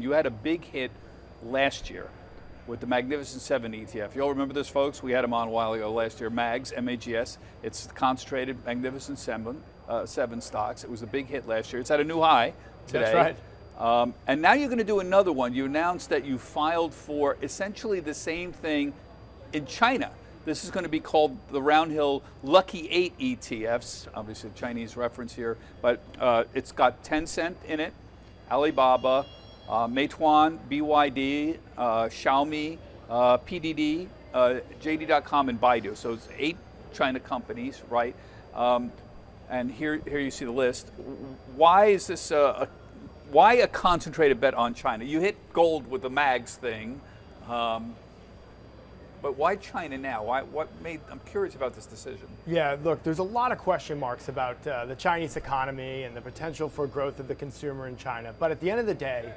You had a big hit last year with the Magnificent Seven ETF. You all remember this, folks? We had them on a while ago last year. MAGS, M-A-G-S. It's the concentrated Magnificent Seven stocks. It was a big hit last year. It's at a new high today. That's right. And now you're going to do another one. You announced that you filed for essentially the same thing in China. This is going to be called the Roundhill Lucky 8 ETFs. Obviously a Chinese reference here, but it's got Tencent in it, Alibaba, Meituan, BYD, Xiaomi, PDD, JD.com, and Baidu. So it's 8 China companies, right? And here you see the list. Why is this why a concentrated bet on China? You hit gold with the MAGS thing, but why China now? I'm curious about this decision. Yeah, look, there's a lot of question marks about the Chinese economy and the potential for growth of the consumer in China. But at the end of the day,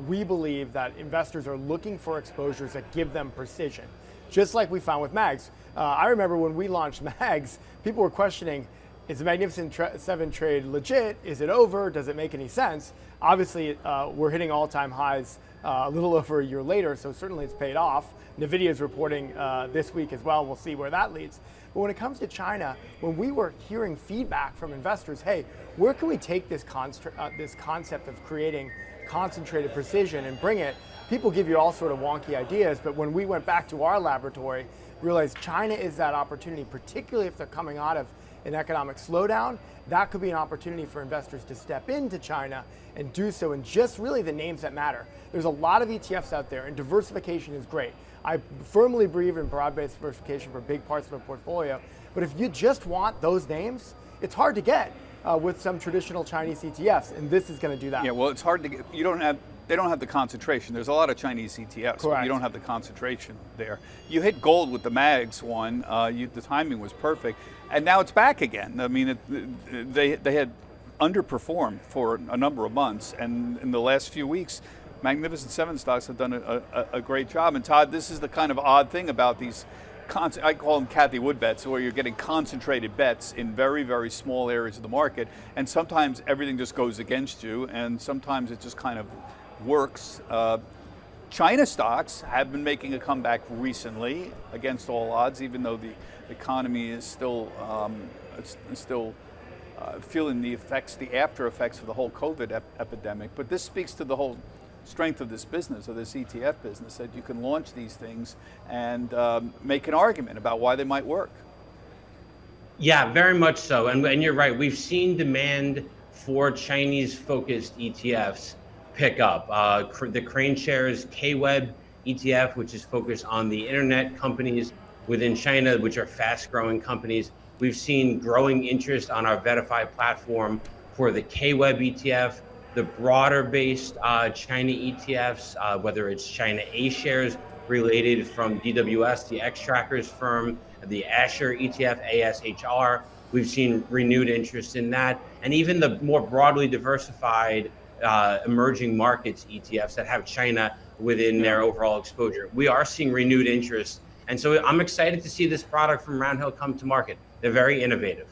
we believe that investors are looking for exposures that give them precision, just like we found with MAGS. I remember when we launched MAGS, people were questioning, is the Magnificent Seven trade legit? Is it over? Does it make any sense? Obviously, we're hitting all-time highs a little over a year later, so certainly it's paid off. NVIDIA is reporting this week as well. We'll see where that leads. But when it comes to China, when we were hearing feedback from investors, hey, where can we take this concept of creating concentrated precision and bring it? People give you all sort of wonky ideas, but when we went back to our laboratory, realized China is that opportunity, particularly if they're coming out of an economic slowdown. That could be an opportunity for investors to step into China and do so in just really the names that matter. There's a lot of ETFs out there, and diversification is great. I firmly believe in broad-based diversification for big parts of a portfolio, but if you just want those names, it's hard to get with some traditional Chinese ETFs, and this is going to do that. Yeah, well, it's hard to get. They don't have the concentration. There's a lot of Chinese ETFs, but you don't have the concentration there. You hit gold with the MAGS one. The timing was perfect, and now it's back again. I mean, they had underperformed for a number of months, and in the last few weeks, Magnificent Seven stocks have done a great job. And Todd, this is the kind of odd thing about these. I call them Cathy Wood bets, where you're getting concentrated bets in very, very small areas of the market, and sometimes everything just goes against you, and sometimes it just kind of works. China stocks have been making a comeback recently against all odds, even though the economy is still feeling the after effects of the whole COVID epidemic. But this speaks to the whole strength of this business, of this ETF business, that you can launch these things and make an argument about why they might work. Yeah, very much so. And you're right. We've seen demand for Chinese-focused ETFs pick up. The Crane Shares K-Web ETF, which is focused on the internet companies within China, which are fast-growing companies. We've seen growing interest on our Verify platform for the K-Web ETF, the broader-based China ETFs, whether it's China A-Shares related from DWS, the X-Trackers firm, the Asher ETF, ASHR. We've seen renewed interest in that. And even the more broadly diversified emerging markets ETFs that have China within their overall exposure. We are seeing renewed interest. And so I'm excited to see this product from Roundhill come to market. They're very innovative.